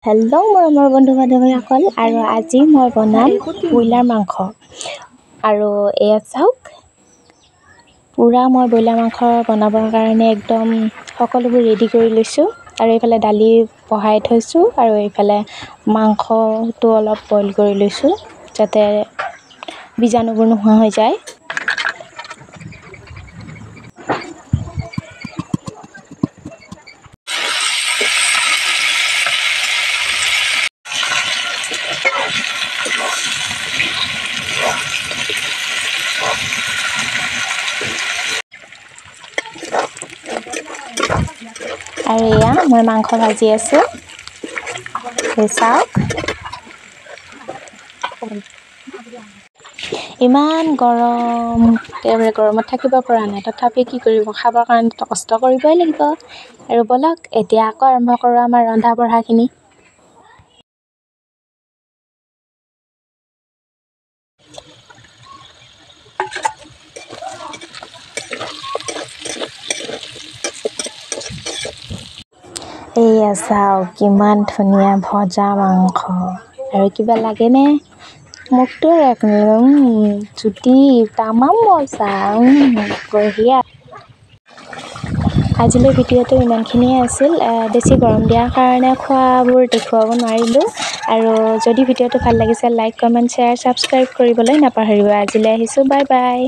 Hello' মোৰ বন্ধু বান্ধৱীসকল, আৰু আজি মই বনাম ব্ৰইলাৰ মাংস। আৰু এয়া চাওক, পূৰা মই ব্ৰইলাৰ মাংস বনাবৰ কাৰণে একদম সকলোবোৰ ৰেডি কৰি লৈছোঁ। আৰু এইফালে দালি বহাই থৈছোঁ, আৰু এইফালে মাংসটো অলপ বইল কৰি লৈছোঁ যাতে বীজাণুবোৰ নোহোৱা হৈ যায়। আৰু এয়া মই মাংস ভাজি আছোঁ, চাওক। ইমান গৰম, একেবাৰে গৰমত থাকিব পৰা নাই। তথাপি কি কৰিব, খাবৰ কাৰণেতো কষ্ট কৰিবই লাগিব। আৰু ব'লক এতিয়া আকৌ আৰম্ভ কৰোঁ আমাৰ ৰন্ধা বঢ়াখিনি। এয়া চাওক, কিমান ধুনীয়া ভজা মাংস। আৰু কিবা লাগেনে? মোকতো জুতি তামাম মজা, বঢ়িয়া। আজিলৈ ভিডিঅ'টো ইমানখিনিয়ে আছিল। বেছি গৰম দিয়াৰ কাৰণে খোৱাবোৰ দেখুৱাব নোৱাৰিলোঁ। আৰু যদি ভিডিঅ'টো ভাল লাগিছে, লাইক, কমেণ্ট, শ্বেয়াৰ, ছাবস্ক্ৰাইব কৰিবলৈ নাপাহৰিব। আজিলৈ আহিছোঁ, বাই বাই।